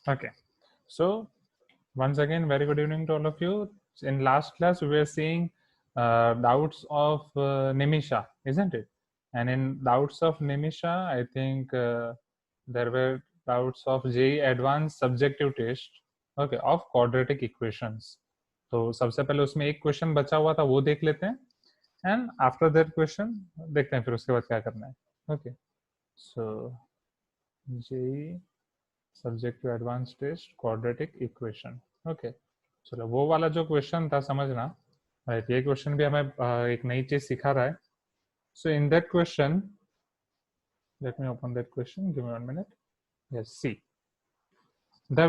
Okay. So once again, very good evening to all of you. In last class, we were seeing doubts of Nimisha, isn't it? And in doubts of Nimisha, I think there were doubts of JEE Advanced Subjective Test, okay, of quadratic equations. तो सबसे पहले उसमें एक question बचा हुआ था, वो देख लेते हैं. एंड आफ्टर दैट क्वेश्चन देखते हैं फिर उसके बाद क्या करना है. Okay, so JEE subjective advance test quadratic equation. Okay, चलो वो वाला जो क्वेश्चन था समझना. राइट, ये क्वेश्चन भी हमें एक नई चीज सिखा रहा है. So in that question, let me open that question, give me 1 minute. Yes, see, the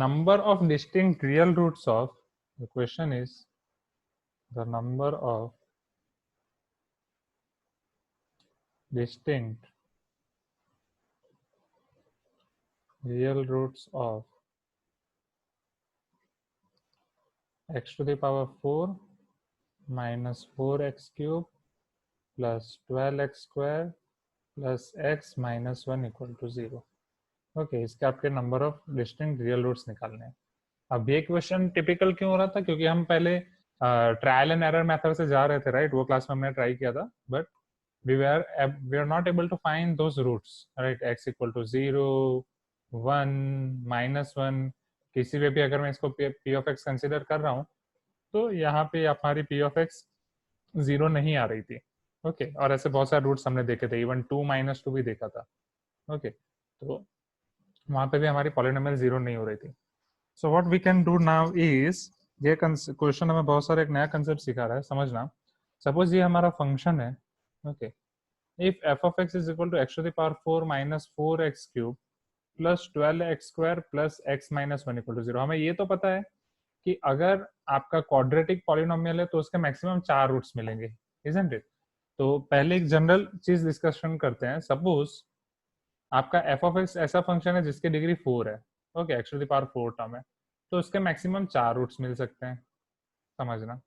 number of distinct real roots of the question is the number of distinct real roots of x to the power 4 minus 4x cube plus 12x square plus x minus 1 equal to 0. Okay, इसके आपके number of distinct real roots निकालने हैं. अब ये question typical क्यों हो रहा था? क्योंकि हम पहले ट्रायल एंड एरर मेथड से जा रहे थे, राइट? वो क्लास में हमने ट्राई किया था, but we are not able to find those roots, right? x equal to 0, 1, -1, किसी पे भी अगर मैं इसको p ऑफ x कंसिडर कर रहा हूँ तो यहाँ पे हमारी p ऑफ x 0 नहीं आ रही थी. ओके, और ऐसे बहुत सारे रूट्स हमने देखे थे, इवन 2 - 2 भी देखा था. ओके, तो वहां पे भी हमारी पॉलिनोमियल 0 नहीं हो रही थी. So what we can do now is, ये क्वेश्चन हमें बहुत सारा एक नया कंसेप्ट सिखा रहा है, समझना. सपोज ये हमारा फंक्शन है. Okay, if f of x is equal to x to the power 4 minus 4x cube plus 12x square plus x minus 1 equal to 0. हमें ये तो पता है कि अगर आपका क्वाड्रेटिक पॉलिनोमियल है तो उसके मैक्सिमम 4 रूट्स मिलेंगे, इजंट इट? तो पहले एक जनरल चीज डिस्कशन करते हैं. सपोज आपका f of x ऐसा फंक्शन है जिसकी डिग्री 4 है. Okay, x to the power 4 term है, तो उसके मैक्सिमम 4 रूट्स मिल सकते हैं, समझना.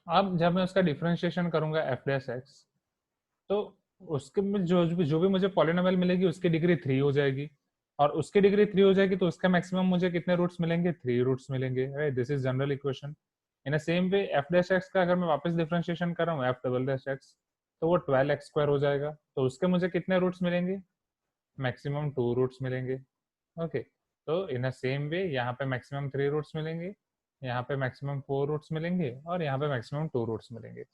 अब जब मैं उसका डिफरेंशिएशन करूंगा f डैश x, तो उसके में जो भी मुझे पॉलिनोमियल मिलेगी उसकी डिग्री 3 हो जाएगी, और उसकी डिग्री 3 हो जाएगी तो उसका मैक्सिमम मुझे कितने रूट्स मिलेंगे? 3 रूट्स मिलेंगे, right? This is general equation. In a same way f dash x का अगर मैं वापस डिफरेंशिएशन कर रहा हूँ f डबल डैश x, तो वो 12x स्क्वायर हो जाएगा, तो उसके मुझे कितने रूट्स मिलेंगे? मैक्सिमम 2 रूट्स मिलेंगे. ओके, तो इन अ सेम वे यहाँ पे मैक्सिमम 3 रूट्स मिलेंगे, यहाँ पे मैक्सिमम 4 रूट्स मिलेंगे, और यहाँ पे मैक्सिमम 2 रूट्स मिलेंगे.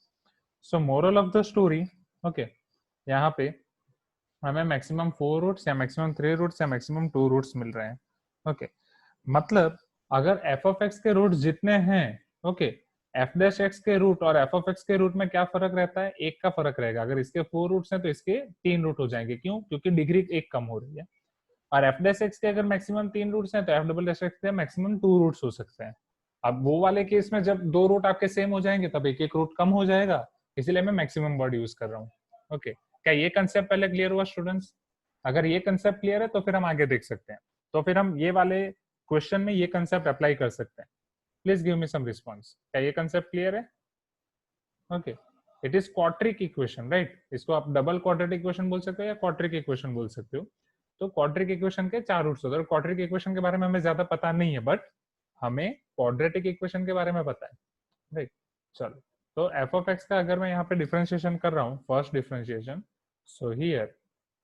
सो moral of the story, okay, यहाँ पे हमें मैक्सिमम 4 रूट्स या मैक्सिमम 3 रूट्स या मैक्सिमम 2 रूट्स मिल रहे हैं. ओके, मतलब अगर f ऑफ x के रूट्स जितने हैं, ओके, f डैश x के रूट और f ऑफ x के रूट में क्या फर्क रहता है? एक का फर्क रहेगा. अगर इसके 4 रूट्स हैं तो इसके 3 रूट हो जाएंगे. क्यों? क्योंकि डिग्री एक कम हो रही है. और f डैश x के अगर मैक्सिमम 3 रूट्स हैं तो f डबल डैश x के मैक्सिमम 2 रूट्स हो सकते हैं. अब वो वाले केस में जब 2 रूट आपके सेम हो जाएंगे तब एक एक रूट कम हो जाएगा, इसलिए मैं मैक्सिमम वर्ड यूज कर रहा हूँ. ओके, क्या ये कंसेप्ट पहले क्लियर हुआ स्टूडेंट्स? अगर ये कंसेप्ट क्लियर है तो फिर हम आगे देख सकते हैं. तो फिर हम ये वाले क्वेश्चन में ये कंसेप्ट अप्लाई कर सकते हैं. Please give me some response. क्या ये कंसेप्ट क्लियर है? Okay, it is quadric equation, right? इसको आप डबल क्वाड्रेटिक इक्वेशन बोल सकते हो या क्वाड्रिक इक्वेशन बोल सकते हो. तो क्वाड्रिक इक्वेशन के 4 रूट्स होते हैं. क्वाड्रिक इक्वेशन के बारे में हमें ज्यादा पता नहीं है, बट हमें क्वाड्रेटिक इक्वेशन के बारे में पता है, राइट? चलो, तो f ऑफ x का अगर मैं यहाँ पे डिफरेंशिएशन कर रहा हूँ, first differentiation, so here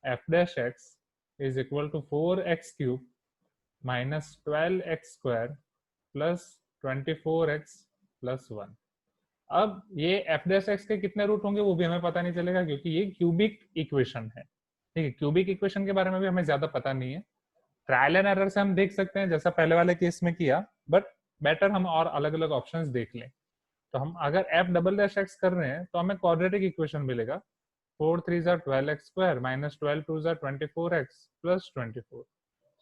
f dash x is equal to 4x cube minus 12x square plus 24x plus 1. अब ये f डैश x के कितने रूट होंगे वो भी हमें पता नहीं चलेगा, क्योंकि ये क्यूबिक इक्वेशन है. ठीक है, क्यूबिक इक्वेशन के बारे में भी हमें ज्यादा पता नहीं है. ट्रायल एंड एरर से हम देख सकते हैं जैसा पहले वाले केस में किया, बट बेटर हम और अलग अलग ऑप्शंस देख लें. तो हम अगर f डबल डैश x कर रहे हैं तो हमें क्वाड्रेटिक इक्वेशन मिलेगा. 4 3 jar 12x square minus 12 2 jar 24x plus 24.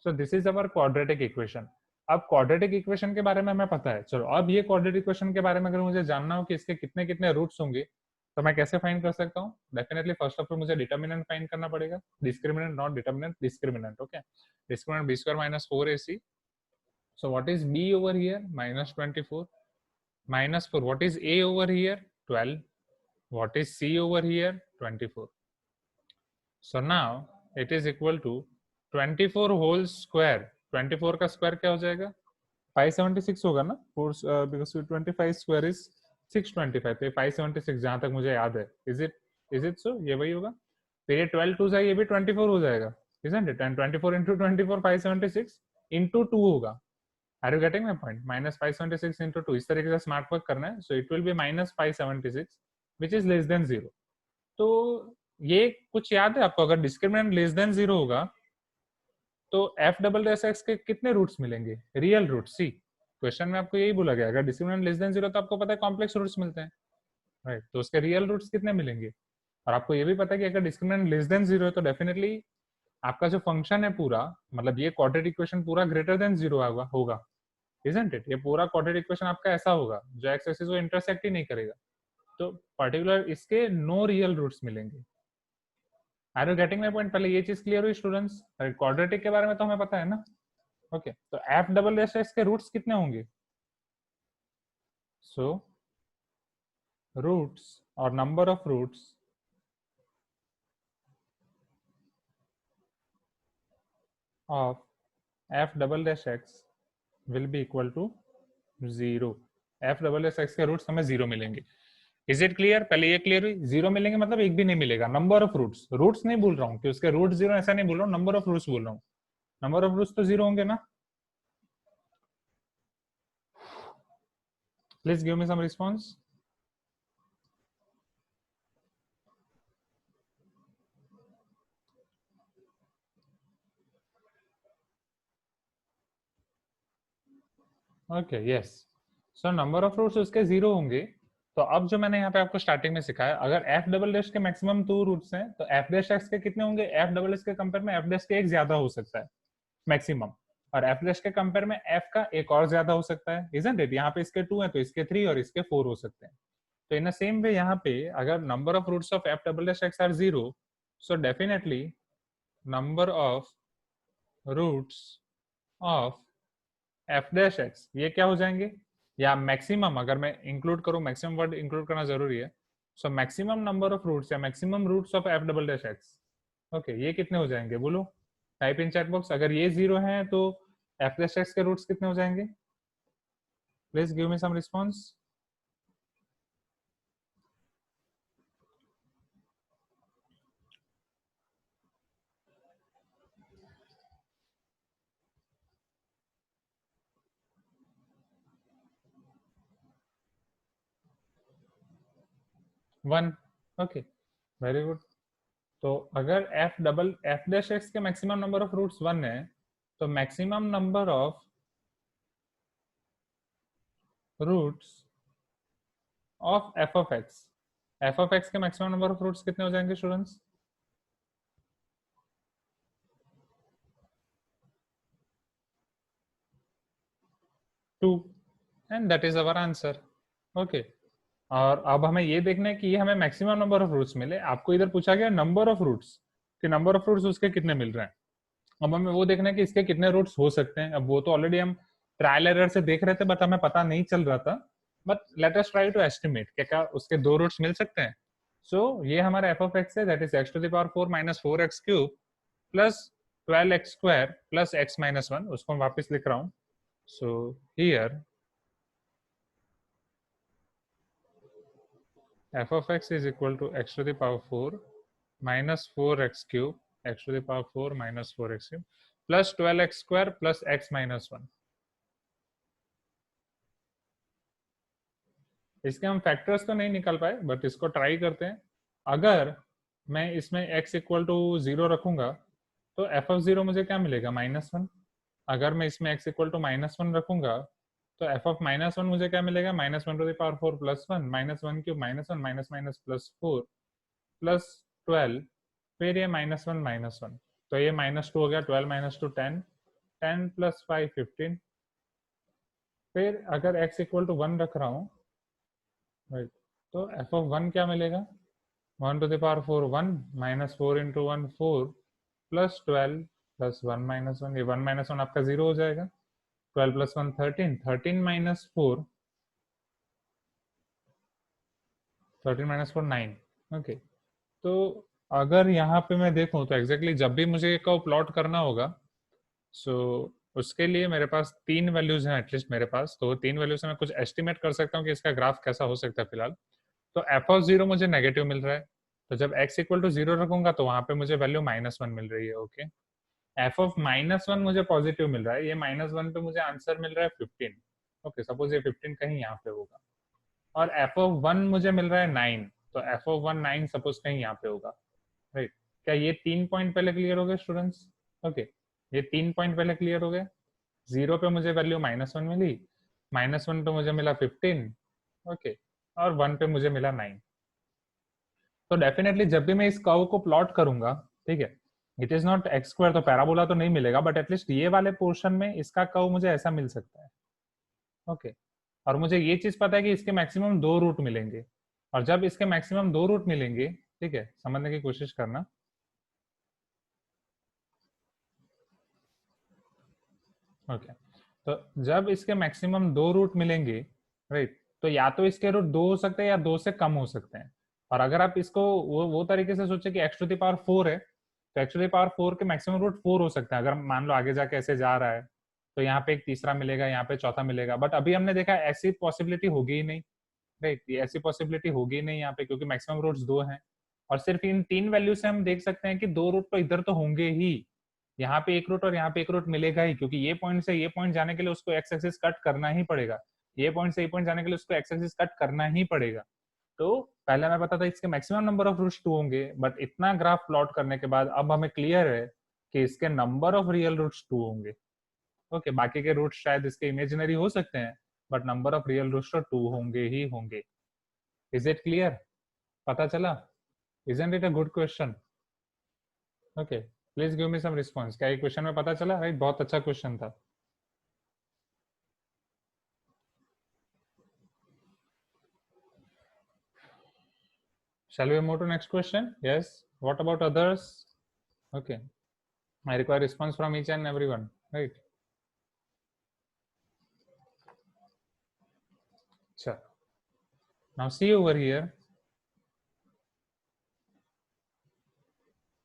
So this is our quadratic equation. अब क्वाड्रेटिक इक्वेशन के बारे में हमें पता है. चलो, अब ये क्वाड्रेटिक इक्वेशन के बारे में अगर मुझे जानना हो कि इसके कितने कितने रूट्स होंगे तो मैं कैसे फाइंड कर सकता हूँ? डेफिनेटली फर्स्ट ऑफ ऑल मुझे डिटर्मिनेंट फाइंड करना पड़ेगा. Discriminant, not determinant, discriminant. Okay, discriminant b square minus 4ac. So what is b over here? Minus 24. Minus 4. What is a over here? 12. What is c over here? 24. So now it is equal to 24 whole square 24 का square क्या हो जाएगा? 576 होगा ना, because 25 square is 625, तो ये 576 जहां तक मुझे याद है। Is it so? ये वही होगा। फिर ये 12 टू से ये भी 24 हो जाएगा, isn't it? And 24 into 24 576 into 2 होगा। Are you getting my point? -576 into 2, इस तरीके से स्मार्ट वर्क करना है। So it will be -576 which is less than 0। तो ये कुछ याद है आपको? अगर डिस्क्रिमिनेंट लेस देन 0 होगा तो एफ डबल डैश एक्स के कितने रूट्स मिलेंगे? Real root. सी, क्वेश्चन में आपको यही बोला गया, अगर डिस्क्रिमिनेंट लेस देन 0 तो आपको पता है कॉम्प्लेक्स रूट्स मिलते हैं, राइट? तो उसके रियल रूट्स कितने मिलेंगे? और आपको ये भी पता है कि अगर डिस्क्रिमिनेंट लेस देन 0 है तो डेफिनेटली आपका जो फंक्शन है पूरा, मतलब ये क्वाड्रेटिक इक्वेशन पूरा ग्रेटर देन 0 होगा, इजंट इट? ये पूरा क्वाड्रेटिक इक्वेशन आपका ऐसा होगा जो एक्स एक्सिस को इंटरसेक्ट ही नहीं करेगा। तो पर्टिकुलर इसके नो रियल रूट्स मिलेंगे। Are you getting my point? पहले ये चीज क्लियर हुई स्टूडेंट्स? क्वाड्रेटिक के बारे में तो हमें पता है ना। ओके, तो एफ डबल डैश एक्स के रूट्स कितने होंगे? सो रूट्स और number of roots of F double dash x will be equal to 0। F double dash x के रूट्स हमें 0 मिलेंगे। Is it clear? पहले ये क्लियर हुई, 0 मिलेंगे मतलब एक भी नहीं मिलेगा। नंबर ऑफ रूट्स, रूट्स नहीं बोल रहा हूँ कि उसके रूट 0, ऐसा नहीं बोल रहा हूँ, नंबर ऑफ रूट्स बोल रहा हूँ। नंबर ऑफ रूट्स तो 0 होंगे ना। Please give me some response. Okay, yes. So number of roots उसके 0 होंगे। तो अब जो मैंने यहाँ पे आपको स्टार्टिंग में सिखाया, अगर एफ डबल डैश के मैक्सिमम 2 रूट्स हैं तो एफ डैश एक्स के कितने होंगे? एफ डबल डैश के कंपेयर में एफ डैश के एक ज्यादा हो सकता है मैक्सिमम, और एफ डैश के कंपेयर में एफ का एक और ज्यादा हो सकता है, इजंट इट? यहाँ पे इसके 2 हैं तो इसके 3 और इसके 4 हो सकते हैं। तो इन द सेम वे यहाँ पे अगर number of roots of F double dash x are 0, so definitely number of roots of f dash x ये क्या हो जाएंगे? या मैक्सिमम, अगर मैं इंक्लूड करूं, मैक्सिमम वर्ड इंक्लूड करना जरूरी है। So maximum number of roots या maximum roots of F double dash X, okay, ये कितने हो जाएंगे बोलो? Type in chat box. अगर ये 0 है तो एफ डैश एक्स के रूट्स कितने हो जाएंगे? Please give me some response. 1। Okay, very good. तो अगर एफ डैश एक्स के मैक्सिमम नंबर ऑफ रूट्स 1 है तो maximum number of roots of F of x के मैक्सिमम नंबर ऑफ रूट्स कितने हो जाएंगे students? 2, and that is our answer. Okay, और अब हमें ये देखना है कि ये हमें मैक्सिमम नंबर ऑफ रूट्स मिले। आपको इधर पूछा गया नंबर ऑफ रूट्स, कि नंबर ऑफ रूट्स उसके कितने मिल रहे हैं। अब हमें वो देखना है कि इसके कितने रूट्स हो सकते हैं। अब वो तो ऑलरेडी हम ट्रायल एरर से देख रहे थे, बट हमें पता नहीं चल रहा था। But let us try to estimate क्या क्या उसके 2 रूट्स मिल सकते हैं। सो ये हमारा एफ ऑफ एक्स है, that is x to the power 4 minus 4x cube plus 12x square plus x minus 1। उसको मैं वापस लिख रहा हूँ। So here f of x is equal to x to the power 4 minus 4x cube, x to the power 4 minus 4x cube plus 12x square plus x minus 1। इसके हम factors तो नहीं निकाल पाए, बट इसको ट्राई करते हैं। अगर मैं इसमें x इक्वल टू 0 रखूंगा तो f ऑफ 0 मुझे क्या मिलेगा? -1। अगर मैं इसमें x इक्वल टू -1 रखूंगा तो f ऑफ -1 मुझे क्या मिलेगा? -1 to the power 4 plus 1 -1 cube -1 minus minus plus 4 plus 12, फिर ये -1 तो ये -2 हो गया। 12 माइनस 2 10, 10 प्लस 5 15। फिर अगर x इक्वल टू 1 रख रहा हूँ, राइट, तो f ऑफ 1 क्या मिलेगा? 1 to the power 4 1 minus 4 into 1 4 plus 12 plus 1 minus 1, ये 1 माइनस 1 आपका 0 हो जाएगा। 12 प्लस 1 13, 13 माइनस 4, 13 माइनस 4 9। ओके, तो अगर यहाँ पे मैं देखूँ तो एग्जैक्टली जब भी मुझे को प्लॉट करना होगा, सो उसके लिए मेरे पास 3 वैल्यूज हैं एटलीस्ट मेरे पास, तो 3 वैल्यू से मैं कुछ एस्टिमेट कर सकता हूँ कि इसका ग्राफ कैसा हो सकता है फिलहाल। तो एफ ऑफ जीरो मुझे नेगेटिव मिल रहा है, तो जब x इक्वल टू जीरो रखूंगा तो वहां पे मुझे वैल्यू -1 मिल रही है। ओके, एफ ऑफ -1 मुझे पॉजिटिव मिल रहा है, ये -1 पे मुझे आंसर मिल रहा है 15। ओके, सपोज ये 15 कहीं यहाँ पे होगा, और एफ ऑफ 1 मुझे मिल रहा है 9, तो एफ ऑफ 1 9 सपोज कहीं यहाँ पे होगा, राइट। क्या ये 3 पॉइंट पहले क्लियर हो गए स्टूडेंट्स? ओके, ये 3 पॉइंट पहले क्लियर हो गए। 0 पे मुझे वैल्यू -1 मिली, -1 पे मुझे मिला 15, ओके, और 1 पे मुझे मिला 9। तो डेफिनेटली जब भी मैं इस कर्व को प्लॉट करूंगा, ठीक है, it is not x square, तो पैराबोला तो नहीं मिलेगा, बट एटलीस्ट ये वाले पोर्शन में इसका कर्व मुझे ऐसा मिल सकता है। ओके, और मुझे ये चीज पता है कि इसके मैक्सिमम 2 रूट मिलेंगे, और जब इसके मैक्सिमम 2 रूट मिलेंगे, ठीक है, समझने की कोशिश करना। ओके, तो जब इसके मैक्सिमम 2 रूट मिलेंगे, राइट, तो या तो इसके रूट 2 हो सकते हैं या 2 से कम हो सकते हैं। और अगर आप इसको वो तरीके से सोचे कि x टू द पावर 4 है, तो x टू द पावर 4 के मैक्सिमम रूट 4 हो सकते हैं। अगर मान लो आगे जाके ऐसे जा रहा है, तो यहाँ पे एक तीसरा मिलेगा, यहाँ पे चौथा मिलेगा, बट अभी हमने देखा ऐसी पॉसिबिलिटी होगी ही नहीं, राइट, ये ऐसी पॉसिबिलिटी होगी ही नहीं यहाँ पे, क्योंकि मैक्सिमम रूट्स 2 हैं। और सिर्फ इन 3 वैल्यू से हम देख सकते हैं कि 2 रूट तो इधर तो होंगे ही, यहाँ पे एक रूट और यहाँ पे एक रूट मिलेगा ही, क्योंकि ये पॉइंट से ये पॉइंट जाने के लिए उसको एक्स एक्सिस कट करना ही पड़ेगा, ये पॉइंट से ये पॉइंट जाने के लिए उसको एक्स एक्सिस कट करना ही पड़ेगा। तो पहले मैं पता था इसके मैक्सिमम नंबर ऑफ रूट्स 2 होंगे, बट इतना ग्राफ प्लॉट करने के बाद अब हमें क्लियर है कि इसके नंबर ऑफ रियल रूट्स 2 होंगे। ओके, बाकी के रूट्स शायद इसके इमेजिनरी हो सकते हैं, but number of real roots तो 2 होंगे ही होंगे। Is it clear? पता चला? Isn't it a good question? Okay, please give me some response. क्या ये क्वेश्चन में पता चला? राइट, बहुत अच्छा क्वेश्चन था। Shall we move to next question? Yes. What about others? Okay. I require response from each and everyone. Right. Sure. Now see over here.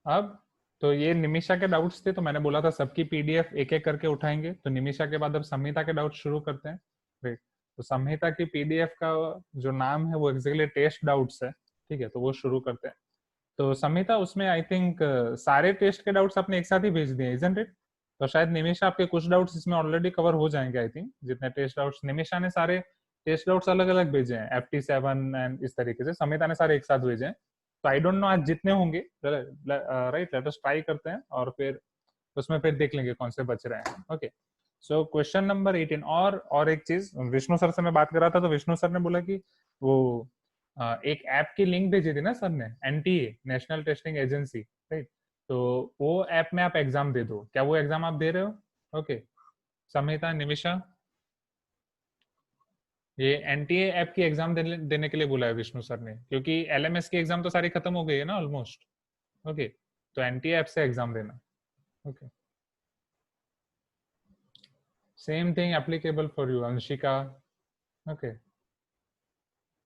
अब तो ये निमिषा के डाउट्स थे, तो मैंने बोला था सबकी पीडीएफ एक एक करके उठाएंगे। तो निमिषा के बाद अब संहिता के डाउट शुरू करते हैं। राइट, तो संहिता की पीडीएफ का जो नाम है वो एक्जेक्टली टेस्ट डाउट्स है, ठीक है, तो वो शुरू करते हैं। तो संहिता, उसमें आई थिंक सारे टेस्ट के डाउट्स आपने एक साथ ही भेज दिए, इजंट इट? तो शायद निमिषा आपके कुछ डाउट्स इसमें ऑलरेडी कवर हो जाएंगे। आई थिंक जितने टेस्ट डाउट्स निमिषा ने, सारे टेस्ट डाउट्स अलग अलग भेजे हैं, FT7 एंड इस तरीके से संहिता ने सारे एक साथ भेजे हैं। तो आई डोंट नो आज जितने होंगे, राइट, लेट अस ट्राई करते हैं, और फिर उसमें फिर देख लेंगे कौन से बच रहे हैं। Okay, so question number 18। और एक चीज, विष्णु सर से मैं बात कर रहा था, तो विष्णु सर ने बोला कि वो एक ऐप की लिंक भेजी थी ना सर ने, NTA, national testing agency, right, तो वो ऐप में आप एग्जाम दे दो। क्या वो एग्जाम आप दे रहे हो? ओके, संहिता, निमिषा, ये NTA ऐप की एग्जाम देने के लिए बोला है विष्णु सर ने, क्योंकि LMS की एग्जाम तो सारी खत्म हो गई है ना ऑलमोस्ट। ओके, तो NTA ऐप से एग्जाम देना। Okay, same thing applicable for you Anshika. Okay,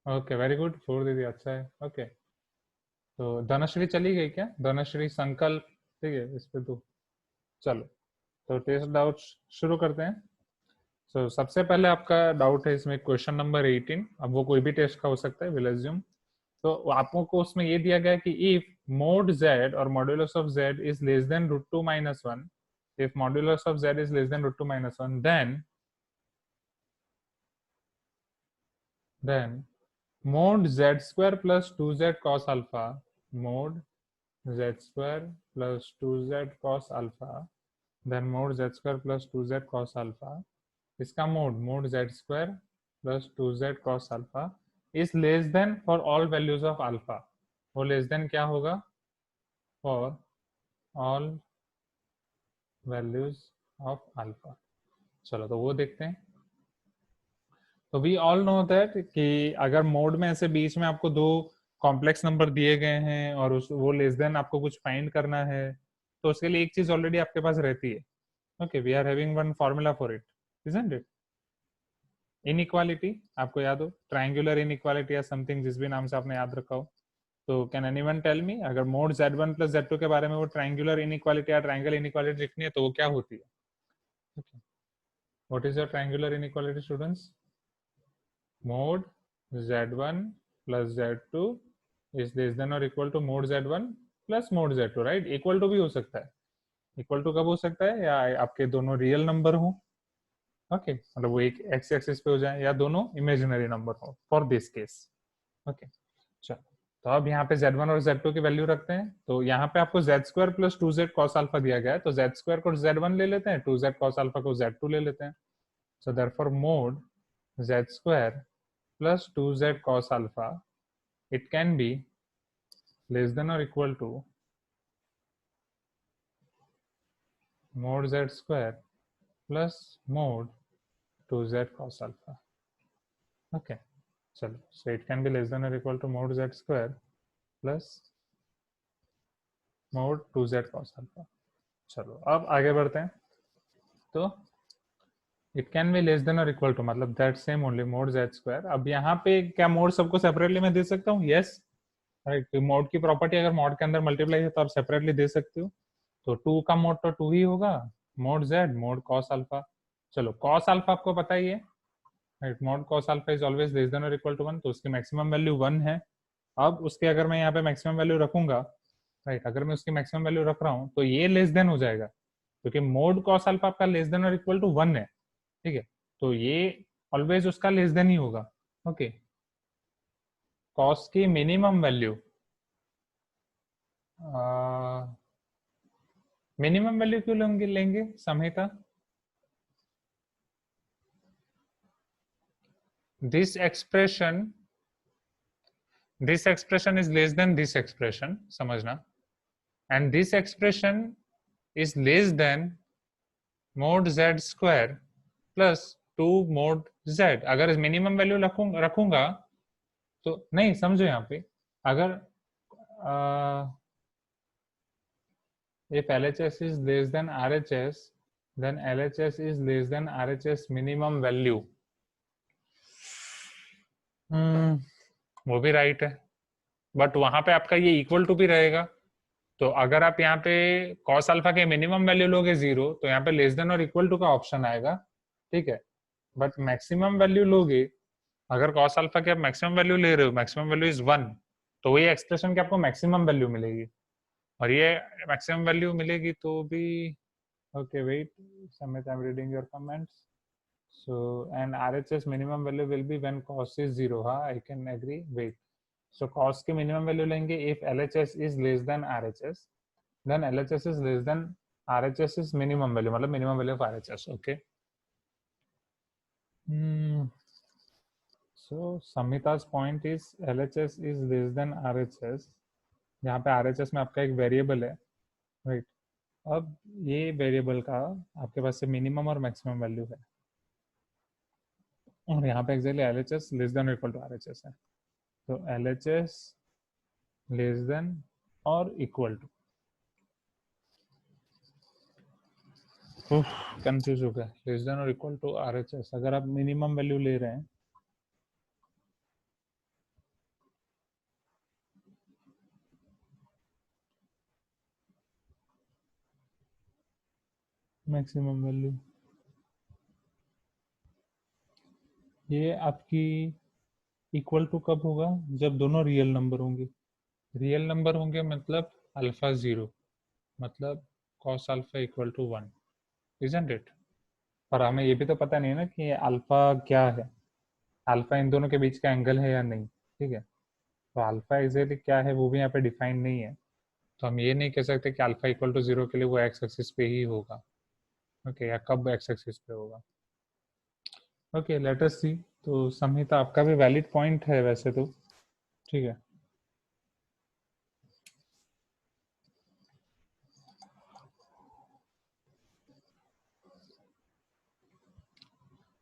okay, very good, छोड़ दीजिए, अच्छा है। ओके, तो धनश्री चली गई क्या? धनश्री, संकल्प, ठीक है, इस पे तो चलो, तो टेस्ट डाउट शुरू करते हैं। सबसे पहले आपका डाउट है इसमें क्वेश्चन नंबर 18। अब वो कोई भी टेस्ट का हो सकता है, विल अज्यूम। तो आपको उसमें ये दिया गया है कि इफ मोड z और modulus of z is less than √2 - 1, if modulus of z is less than √2 - 1, then mod z square plus 2z cos alpha, mod z square plus 2z cos alpha, then mod z square plus 2z cos alpha, इसका mod z square plus 2z cos alpha is less than for all values of alpha। वो less than क्या होगा? for all values of alpha। चलो, तो वो देखते हैं। तो वी ऑल नो दैट कि अगर मोड में ऐसे बीच में आपको दो कॉम्प्लेक्स नंबर दिए गए हैं और उस वो लेस देन आपको कुछ फाइंड करना है, तो उसके लिए एक चीज ऑलरेडी आपके पास रहती है। Okay, we are having one formula for it, isn't it? Inequality, आपको याद हो, ट्रायंगुलर इनइक्वालिटी या समथिंग, जिस भी नाम से आपने याद रखा हो। तो कैन एनीवन टेल मी, अगर मोड z1 + z2 के बारे में वो ट्रायंगुलर इनइक्वालिटी या ट्रायंगल इनइक्वालिटी लिखनी है तो वो क्या होती है? Okay. What is your triangular inequality, students? Mod z1 plus z2 is less than or equal to mod z1 plus mod z2, right? Equal to भी हो सकता है, इक्वल टू कब हो सकता है, या आपके दोनों रियल नंबर हो, ओके, मतलब वो एक एक्स एक्सिस पे हो जाए, या दोनों इमेजिनरी नंबर हो फॉर दिस केस, ओके। चलो, तो अब यहाँ पे z1 और z2 की वैल्यू रखते हैं। तो यहाँ पे आपको z square plus 2z cos alpha दिया गया है, तो z स्क्वायर को z1 ले लेते हैं, 2z cos अल्फा को z2 ले लेते हैं। So therefore mode z square plus 2z cos alpha, it can be less than or equal to mod z square plus mod 2z cos alpha. Okay, चलो, so it can be less than or equal to mod z square plus mod 2z cos alpha. चलो, अब आगे बढ़ते हैं। तो it can be less than और equal to, मतलब that same only mode z square. अब यहाँ पे क्या मोड सबको सेपरेटली मैं दे सकता हूँ? Yes, right. मोड की प्रॉपर्टी अगर मोड के अंदर मल्टीप्लाई है तो आप सेपरेटली दे सकते हो। तो 2 का मोड तो 2 ही होगा, mode z mode cos alpha. चलो, cos अल्फा आपको पता ही है, right, mode cos alpha is always less than और इक्वल टू 1, तो उसकी मैक्सिमम वैल्यू 1 है। अब उसके अगर मैं यहाँ पे मैक्सिमम वैल्यू रखूंगा, राइट, अगर मैं उसकी मैक्सिमम वैल्यू रख रहा हूँ तो ये लेस देन हो जाएगा, क्योंकि मोड cos अल्फा आपका लेस देन और इक्वल टू 1 है, ठीक है, तो ये ऑलवेज उसका लेस देन ही होगा, ओके। cos की मिनिमम वैल्यू, मिनिमम वैल्यू क्यों लेंगे संहिता? this expression is less than this expression, समझना, and this expression is less than mod z square plus 2 mod z। अगर मिनिमम वैल्यू रखूंगा तो नहीं, समझो यहाँ पे, अगर if LHS is less than RHS then LHS is less than RHS minimum value, वो भी राइट है, बट वहां पे आपका ये इक्वल टू भी रहेगा। तो अगर आप यहाँ पे cos अल्फा के मिनिमम वैल्यू लोगे 0, तो यहाँ पे लेस देन और इक्वल टू का ऑप्शन आएगा, ठीक है। बट मैक्सिमम वैल्यू लोगे, अगर cos अल्फा के आप मैक्सिमम वैल्यू ले रहे हो, मैक्सिमम वैल्यू इज 1, तो वही एक्सप्रेशन की आपको मैक्सिमम वैल्यू मिलेगी, और ये मैक्सिमम वैल्यू मिलेगी तो भी, okay wait, Samit, I'm reading your comments. So and RHS minimum value will be when cos is 0, हाँ, I can agree, wait, so cos की मिनिमम वैल्यू लेंगे if LHS is less than RHS, then LHS is less than RHS is minimum value, मतलब minimum value of RHS, okay. So Samita's point is LHS is less than RHS, यहाँ पे RHS में आपका एक variable है, right. अब ये variable का आपके पास से मिनिमम और मैक्सिमम वैल्यू है, और यहाँ पे actually LHS less than equal to RHS है, तो LHS लेस देन और इक्वल टू, कंफ्यूज हो गया, लेस देन और इक्वल टू RHS अगर आप मिनिमम वैल्यू ले रहे हैं, मैक्सिमम वैल्यू, ये आपकी इक्वल टू कब होगा? जब दोनों रियल नंबर होंगे, रियल नंबर होंगे मतलब अल्फा 0, मतलब cos alpha equal to 1, isn't it? पर हमें ये भी तो पता नहीं है ना कि अल्फा क्या है, अल्फा इन दोनों के बीच का एंगल है या नहीं, ठीक है, तो अल्फा एग्जैक्टली क्या है वो भी यहाँ पे डिफाइन नहीं है, तो हम ये नहीं कह सकते कि अल्फा इक्वल टू 0 के लिए वो एक्स एक्सिस पे ही होगा, ओके, या कब एक्स एक्सिस पे होगा, ओके, लेट अस सी। तो संहिता आपका भी वैलिड पॉइंट है वैसे तो, ठीक है।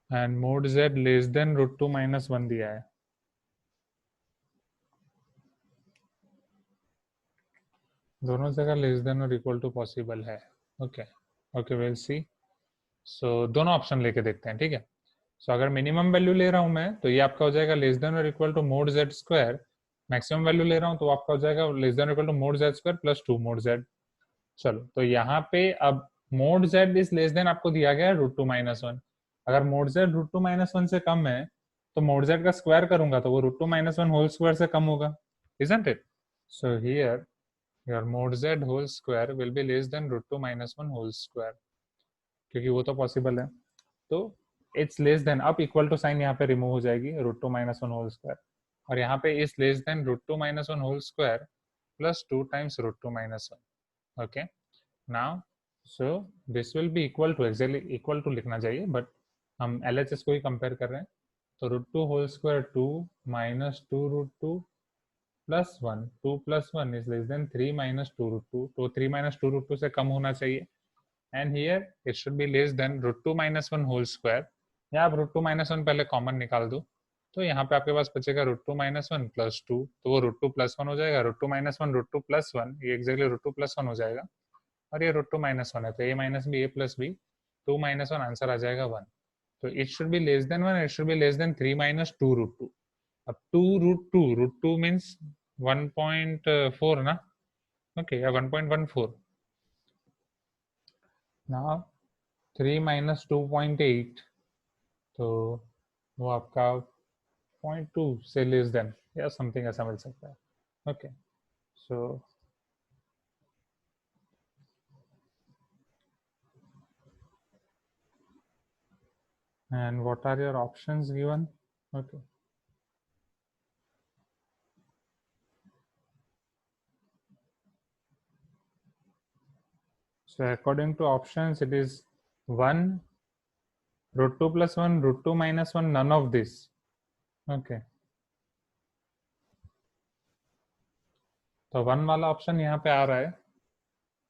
And mode z less than √2 - 1 दिया है, दोनों जगह लेस देन और इक्वल टू पॉसिबल है, ओके ओके, विल सी। सो दोनों ऑप्शन लेके देखते हैं, ठीक है। सो अगर मिनिमम वैल्यू ले रहा हूं मैं तो ये आपका हो जाएगा लेस देन और equal to mod z square, maximum value ले रहा हूं तो आपका हो जाएगा less than equal to mod z square plus 2 mod z। चलो, तो यहाँ पे अब mod z is less than आपको दिया गया है √2 - 1। अगर मोड जेड √2 - 1 से कम है तो मोड जेड का स्क्वायर करूंगा तो वो √2 - 1 होल स्क्वायर से कम होगा, isn't it? So here your mod z whole square will be less than √2 - 1 whole square, क्योंकि वो तो पॉसिबल है। तो इट्स लेस देन, अब इक्वल टू साइन यहाँ पे रिमूव हो जाएगी, √2 - 1 होल स्क्वायर, और यहाँ पे is less than √2 - 1 whole square plus 2 times √2 - 1। Okay, now so this will be equal to, actually equal to लिखना चाहिए बट हम LHS को ही कंपेयर कर रहे हैं। तो √2 whole square 2 minus 2 √2 plus 1, 2 plus 1 is less than 3 minus 2 √2, तो 3 माइनस 2 √2 से कम होना चाहिए, and here it should be less than √2 - 1 whole square, या आप √2 - 1 पहले कॉमन निकाल दो, तो यहाँ पे आपके पास बचेगा √2 - 1 प्लस 2, तो वो √2 + 1 हो जाएगा, √2 - 1 √2 + 1, ये एक्जैक्टली √2 + 1 हो जाएगा, और ये √2 - 1 है तो a - b a + b, 2 - 1 answer आ जाएगा 1। तो it should be less then 1, it should be less than 3 - 2 √2। अब 2 √2 मीन्स 1.4 ना, ओके, या 1.14। नाउ 3 - 2.8, तो वो आपका 0.2 से लेस देन या समथिंग ऐसा मिल सकता है। Okay, so and what are your options given? Okay, so according to options it is 1, √2 + 1, √2 - 1, none of this. Okay, तो 1 वाला ऑप्शन यहाँ पे आ रहा है,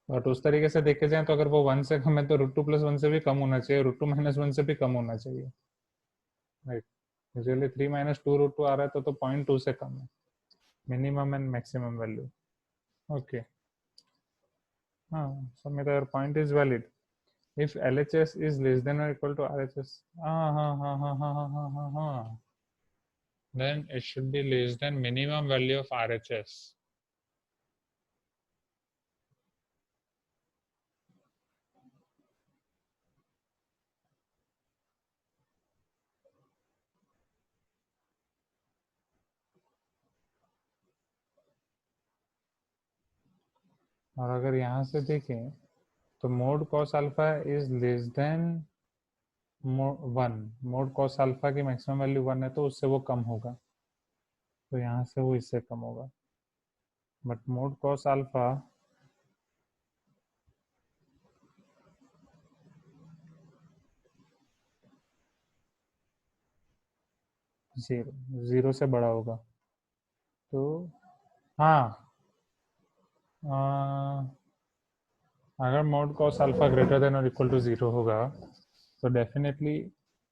बट उस तरीके से देखे जाए तो अगर वो 1 से कम है तो √2 + 1 से भी कम होना चाहिए, √2 - 1 से भी कम होना चाहिए, राइट। यूजुअली 3 - 2 √2 आ रहा है तो 0.2 से कम है, minimum and maximum value. Okay, हाँ, Samita, your point is valid. If LHS is less than or equal to RHS, then it should be less than minimum value of RHS. और अगर यहाँ से देखें तो mode cos alpha is less then 1, mode cos alpha की maximum value 1 है तो उससे वो कम होगा, तो यहाँ से वो इससे कम होगा, but mod cos alpha zero से बड़ा होगा। तो हाँ, अगर mod cos alpha greater than और इक्वल टू 0 होगा तो definitely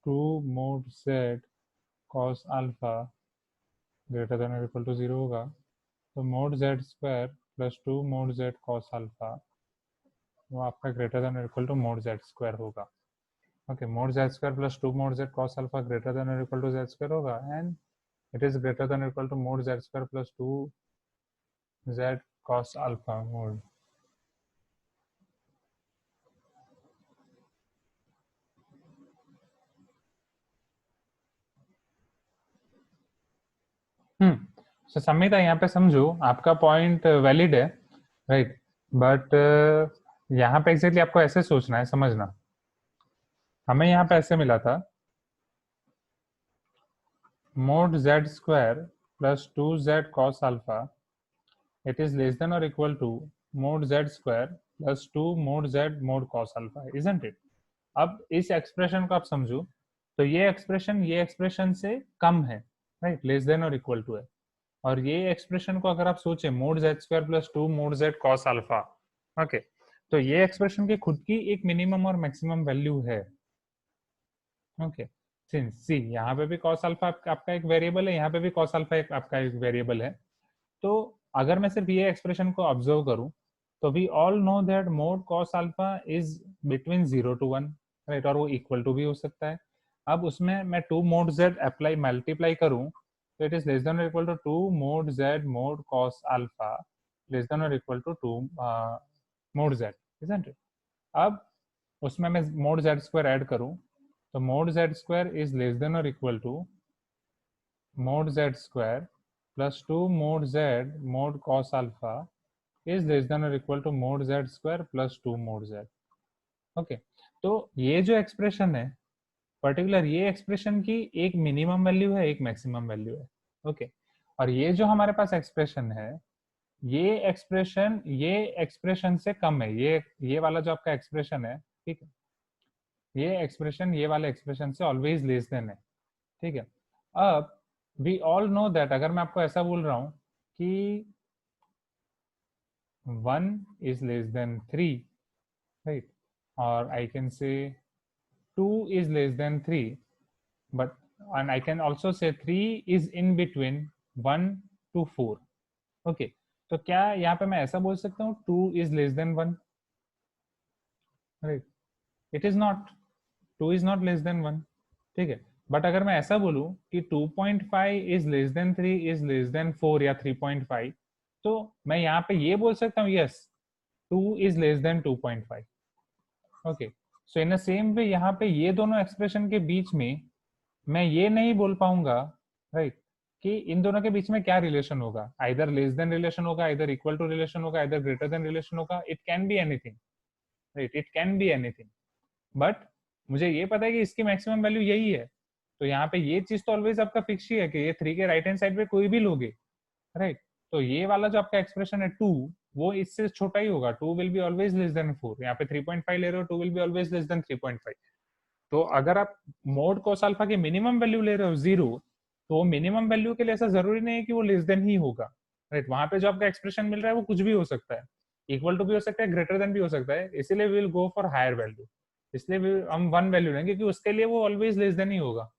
2 mod z cos alpha greater than और इक्वल टू 0 होगा, तो mod z square plus 2 mod z cos alpha वो आपका ग्रेटर देन और equal to mod z square होगा। Okay, mod z square plus 2 mod z cos alpha greater than और equal to z square होगा, and it is greater than और equal to mod z square plus 2 z cos alpha mod. तो संमिता, यहाँ पे समझो आपका point valid है, right, but यहाँ पे एग्जैक्टली आपको ऐसे सोचना है, समझना, हमें यहाँ पे ऐसे मिला था mod z square plus 2z cos alpha it is less than और equal to mod z square plus 2 mod z mod cos alpha, isn't it? अब इस एक्सप्रेशन को आप समझो तो ये एक्सप्रेशन से कम है, राइट, लेस देन और इक्वल टू है, और ये एक्सप्रेशन को अगर आप सोचे mode z square plus 2 mod z cos alpha, okay, तो ये एक्सप्रेशन की खुद की एक मिनिमम और मैक्सिमम वैल्यू है। ओके, सिंस सी यहाँ पे भी कॉस अल्फा आपका एक वेरिएबल है, यहाँ पे भी कॉस अल्फा आपका एक वेरिएबल है, तो अगर मैं सिर्फ ये एक्सप्रेशन को ऑब्जर्व करूं तो we all know that mod cos alpha is between 0 to 1, right, और वो इक्वल टू भी हो सकता है। अब उसमें मैं 2 मोड z अप्लाई मल्टीप्लाई करूं तो इट इज लेस देन और equal to 2 mod z mod cos alpha less than और इक्वल टू 2 मोड z, इजंट इट? अब उसमें मैं मोड जेड स्क्वायर ऐड करूं तो mod Z square is less than और equal to mod z square plus 2 mod z mod cos alpha is less than or equal to mod z square plus 2 mod z. Okay, तो ये जो expression है particular, ये expression की एक minimum value है, एक मैक्सिमम वैल्यू है. ओके, और ये जो हमारे पास एक्सप्रेशन है, ये एक्सप्रेशन से कम है. ये वाला जो आपका एक्सप्रेशन है, ठीक है, ये एक्सप्रेशन ये वाले एक्सप्रेशन से ऑलवेज लेस देन है. ठीक है, अब वी ऑल नो दैट अगर मैं आपको ऐसा बोल रहा हूं कि 1 is less than 3, right, or I can say 2 is less than 3, but and I can also say 3 is in between 1 to 4. okay, तो क्या यहाँ पे मैं ऐसा बोल सकता हूँ 2 is less than 1, right? It is not. 2 is not less than 1. ठीक है, बट अगर मैं ऐसा बोलूं कि 2.5 is less than 3 is less then 4 या 3.5, तो मैं यहाँ पे ये बोल सकता हूँ yes 2 is less then 2.5. Okay, so in the same way यहाँ पे ये दोनों एक्सप्रेशन के बीच में मैं ये नहीं बोल पाऊंगा, राइट, कि इन दोनों के बीच में क्या रिलेशन होगा. आइदर लेस देन रिलेशन होगा, आइदर इक्वल टू रिलेशन होगा, आइदर ग्रेटर देन रिलेशन होगा. It can be anything, right, it can be anything. But मुझे ये पता है कि इसकी मैक्सिमम वैल्यू यही है. तो यहाँ पे ये चीज तो ऑलवेज आपका फिक्स ही है कि ये 3 के राइट हैंड साइड पे कोई भी लोगे, राइट. तो ये वाला जो आपका एक्सप्रेशन है 2, वो इससे छोटा ही होगा. 2 will be always less then 4. यहाँ पे 3.5 ले रहे हो, 2 will be always less then 3.5. तो अगर आप मोड कोस अल्फा की मिनिमम वैल्यू ले रहे हो 0, तो मिनिमम वैल्यू के लिए ऐसा जरूरी नहीं है कि वो लेस देन ही होगा, राइट. वहां पे जो आपका एक्सप्रेशन मिल रहा है वो कुछ भी हो सकता है, इक्वल टू भी हो सकता है, ग्रेटर देन भी हो सकता है. इसीलिए we will go for higher value. इसलिए हम 1 वैल्यू लेंगे क्योंकि उसके लिए वो ऑलवेज लेस देन ही होगा.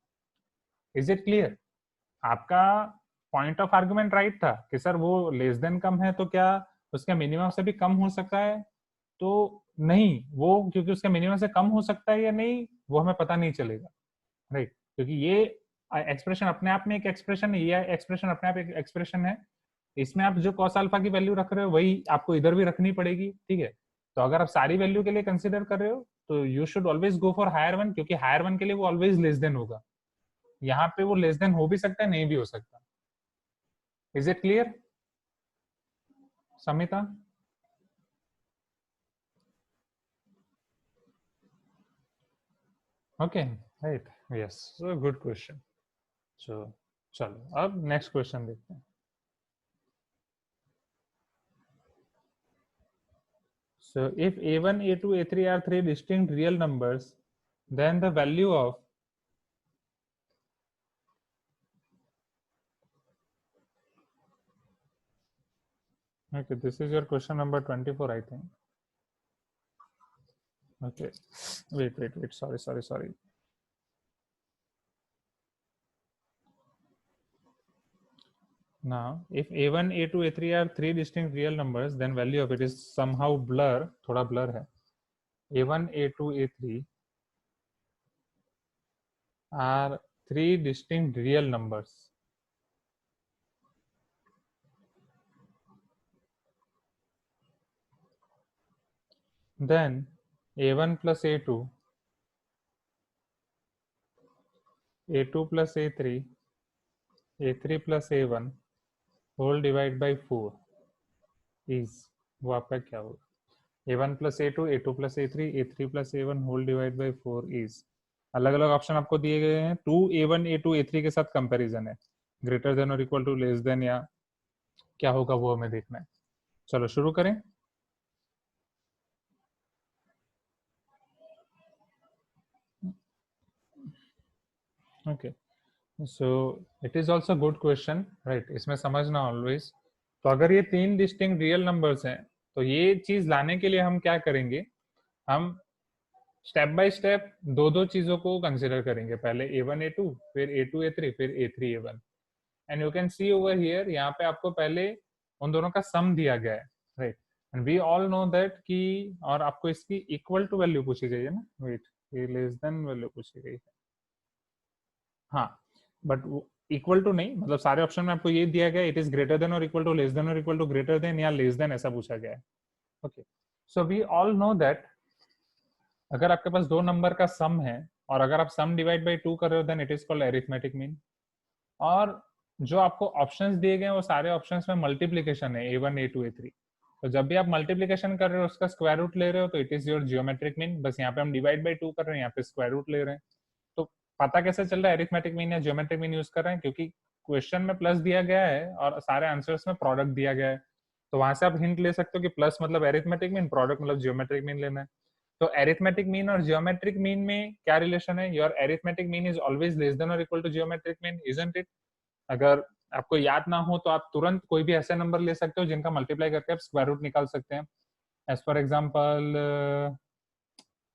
Is it clear? आपका पॉइंट ऑफ आर्गुमेंट राइट था कि सर वो लेस देन कम है तो क्या उसका मिनिमम से भी कम हो सकता है? तो नहीं, वो क्योंकि उसका मिनिमम से कम हो सकता है या नहीं वो हमें पता नहीं चलेगा, राइट. क्योंकि ये एक्सप्रेशन अपने आप में एक एक्सप्रेशन है, ये एक्सप्रेशन अपने आप एक एक्सप्रेशन है. इसमें आप जो कॉस अल्फा की वैल्यू रख रहे हो वही आपको इधर भी रखनी पड़ेगी. ठीक है, तो अगर आप सारी वैल्यू के लिए कंसिडर कर रहे हो तो you should always go for higher one, क्योंकि हायर वन के लिए वो ऑलवेज लेस देन होगा. यहाँ पे वो लेस देन हो भी सकता है, नहीं भी हो सकता. Is it clear Samita? Okay, right, yes, so good question. सो चलो अब नेक्स्ट क्वेश्चन देखते हैं. So if a1, a2, a3 are three distinct real numbers, then the value of okay, this is your question number 24, I think. Okay, wait, sorry. Now if a1, a2, a3 are three distinct real numbers, then value of it is somehow blur, थोड़ा blur है. a1, a2, a3 are three distinct real numbers. Then a1 plus a2, a2 plus a3, a3 plus a1 whole divided by 4 is वो आपका क्या होगा? a1 plus a2, a2 plus a3, a3 plus a1 whole divided by 4 is, अलग अलग option आपको दिए गए हैं. 2 a1 a2 a3 के साथ कंपैरिजन है, ग्रेटर देन और इक्वल टू लेस देन या क्या होगा वो हमें देखना है. चलो शुरू करें. Okay, so it is also good question, right. इसमें समझना ऑलवेज, तो अगर ये तीन डिस्टिंक्ट रियल नंबर्स हैं तो ये चीज लाने के लिए हम क्या करेंगे, हम स्टेप बाय स्टेप दो दो चीजों को कंसिडर करेंगे. पहले a1 a2, फिर a2 a3, फिर a3 a1. And you can see over here, यहाँ पे आपको पहले उन दोनों का सम दिया गया है, right. And we all know that कि, और आपको इसकी इक्वल टू वैल्यू पूछी गई है ना, वेट, ये लेस देन वैल्यू पूछी गई है. हाँ, बट इक्वल टू नहीं, मतलब सारे ऑप्शन में आपको ये दिया गया, इट इज ग्रेटर देन और इक्वल टू, लेस देन और इक्वल टू, ग्रेटर देन या लेस देन, ऐसा पूछा गया है. Okay, so we all know that अगर आपके पास दो नंबर का सम है और अगर आप सम डिवाइड बाई 2 कर रहे हो then it is called arithmetic mean. और जो आपको ऑप्शंस दिए गए हैं वो सारे ऑप्शंस में मल्टीप्लीकेशन है, A1 A2 A3। तो जब भी आप मल्टीप्लीकेशन कर रहे हो उसका स्क्वायर रूट ले रहे हो तो it is your geometric mean. बस यहाँ पे हम डिवाइड बाई 2 कर रहे हैं, यहाँ पे स्क्वायर रूट ले रहे हैं। तो पता कैसे चल रहा है अरिथमेटिक मीन या जियोमेट्रिक मीन यूज कर रहे हैं? क्योंकि क्वेश्चन में प्लस दिया गया है और सारे आंसर्स में प्रोडक्ट दिया गया है, तो वहां से आप हिंट ले सकते हो कि प्लस मतलब अरिथमेटिक मीन, प्रोडक्ट मतलब जियोमेट्रिक मीन लेना है। तो अरिथमेटिक मीन और जियोमेट्रिक मीन में क्या रिलेशन है? Your arithmetic mean is always less than और equal to geometric mean, isn't it? अगर आपको याद ना हो तो आप तुरंत कोई भी ऐसे नंबर ले सकते हो जिनका मल्टीप्लाई करके आप स्क्वायर रूट निकाल सकते हैं। एज फॉर एग्जाम्पल,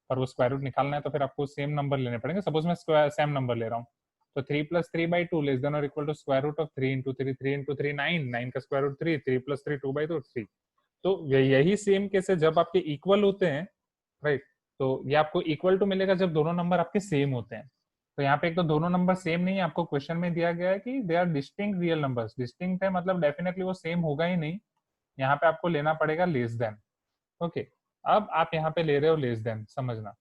पर वो स्क्वायर रूट निकालना है तो फिर आपको सेम नंबर लेने पड़ेंगे। सपोज मैं सेम नंबर ले रहा हूँ, तो 3 + 3/2 लेस देन और equal to square root of 3 × 3, 3 × 3 9, 9 का स्क्वायर रूट 3, 3 + 3 2/2 3। तो यही सेम केस है जब आपके इक्वल होते हैं, राइट? तो ये आपको इक्वल टू मिलेगा जब दोनों नंबर आपके सेम होते हैं। तो यहाँ पे एक तो दोनों नंबर सेम नहीं है, आपको क्वेश्चन में दिया गया है कि they are distinct real numbers. Distinct है मतलब डेफिनेटली वो सेम होगा ही नहीं, यहाँ पे आपको लेना पड़ेगा लेस देन। ओके, अब आप यहाँ पे ले रहे हो लेस देन, समझना।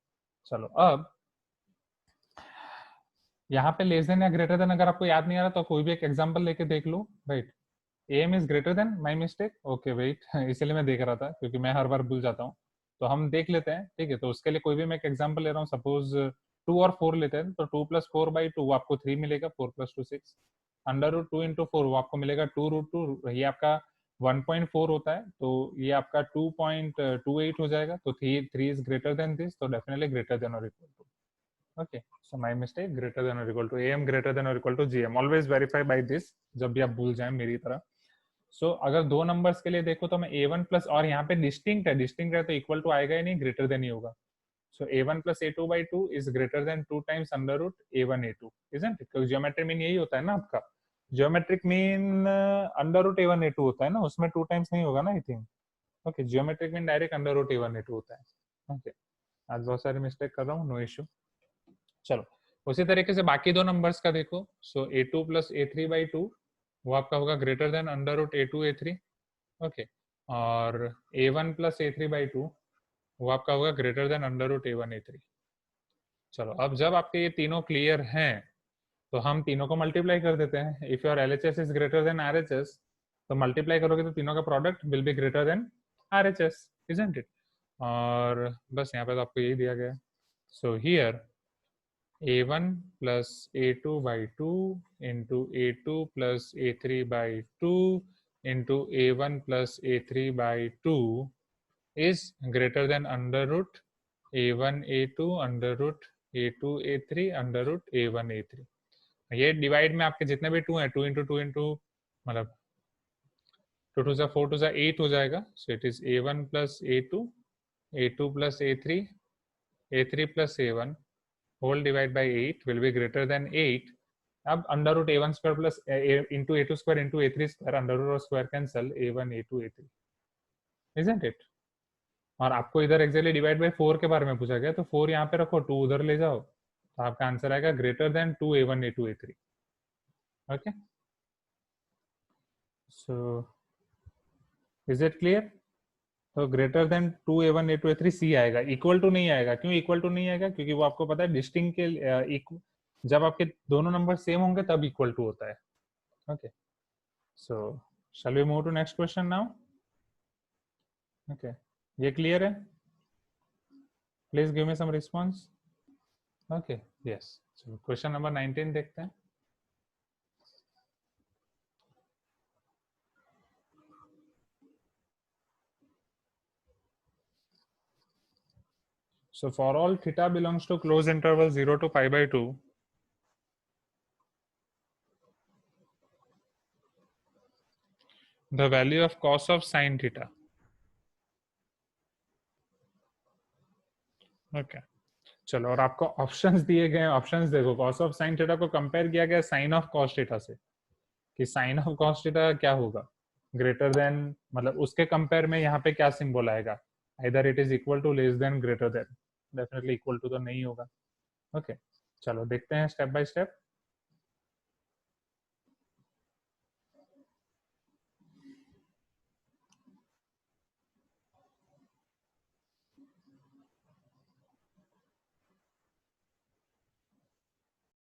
चलो अब यहाँ पे लेस देन या ग्रेटर देन अगर आपको याद नहीं आ रहा तो कोई भी एक एग्जांपल लेके देख लो, right? M is greater than, my mistake, okay wait इसलिए मैं देख रहा था क्योंकि मैं हर बार भूल जाता हूँ। तो हम देख लेते हैं, ठीक है? तो उसके लिए कोई भी मैं एक एग्जांपल ले रहा हूँ, सपोज 2 और 4 लेते हैं, तो 2 + 4/2 वो आपको 3 मिलेगा, 4 + 2 6, √2 × 4 वो आपको मिलेगा 2√2, ये आपका 1.4 होता है, तो ये आपका 2.28 हो जाएगा। तो 3 इज ग्रेटर देन दिस, तो डेफिनेटली ग्रेटर देन और equal to. Okay, so my mistake, greater than और equal to am greater than और equal to gm, always verify by this जब भी आप भूल जाएं मेरी तरह। सो अगर दो नंबर्स के लिए देखो तो मैं A1 प्लस, और यहाँ पे डिस्टिंक्ट है, डिस्टिंक्ट है तो इक्वल टू आएगा ही नहीं, ग्रेटर देन ही होगा। सो A1 + A2/2 is greater than 2 times √A1 A2, isn't it? क्योंकि ज्योमेट्रिक मीन यही होता है ना आपका, ज्योमेट्रिक मीन √A1 A2 होता है ना, उसमें 2 टाइम्स नहीं होगा ना, I think. Okay, geometric mean direct √A1 A2 होता है। ओके, आज बहुत सारे मिस्टेक कर रहा हूँ, नो इश्यू। चलो उसी तरीके से बाकी दो नंबर्स का देखो। सो A2 + A3/2 वो आपका होगा greater than √A2 A3। Okay, और A1 + A3/2 वो आपका होगा ग्रेटर देन √A1 A3। चलो अब जब आपके ये तीनों क्लियर हैं तो हम तीनों को मल्टीप्लाई कर देते हैं। If your LHS is greater then RHS, तो मल्टीप्लाई करोगे तो तीनों का product will be greater than RHS, isn't it? और बस यहाँ पे तो आपको यही दिया गया है। So here A1 + A2/2 into A2 + A3/2 into A1 + A3/2 is greater than √A1 A2 √A2 A3 √A1 A3। ये डिवाइड में आपके जितने भी 2 हैं, 2 × 2 × मतलब 2 2 4 2 8 हो जाएगा। So it is A1 + A2 A2 + A3 A3 + A1 whole divide by 8 will be greater than 8। अब √A1² plus into A2² into A3², under root और square cancel, A1 A2 A3, isn't it? और आपको इधर exactly divide by 4 के बारे में पूछा गया, तो 4 यहाँ पे रखो, 2 उधर ले जाओ, तो आपका आंसर आएगा greater than 2 A1 A2 A3। Okay, so is it clear? तो greater than 2 A1 A2 A3 C आएगा, इक्वल टू नहीं आएगा। क्यों इक्वल टू नहीं आएगा? क्योंकि वो आपको पता है डिस्टिंक्ट के जब आपके दोनों नंबर सेम होंगे तब इक्वल टू होता है। Okay, so shall we move to next question now? Okay, ये क्लियर है? Please give me some response. Okay, yes. चलो क्वेश्चन नंबर 19 देखते हैं। So for all theta belongs to closed interval 0 to π/2, the value of cos of sin theta. Okay, चलो और आपको options दिए गए हैं, ऑप्शंस देखो। cos ऑफ sin थीटा को कंपेयर किया गया sin ऑफ cos थीटा से, कि sin ऑफ cos थीटा क्या होगा, ग्रेटर देन, मतलब उसके कंपेयर में यहाँ पे क्या सिंबल आएगा, either it is equal to, less than, greater than. Definitely equal to तो नहीं होगा। ओके, चलो देखते हैं स्टेप बाय स्टेप।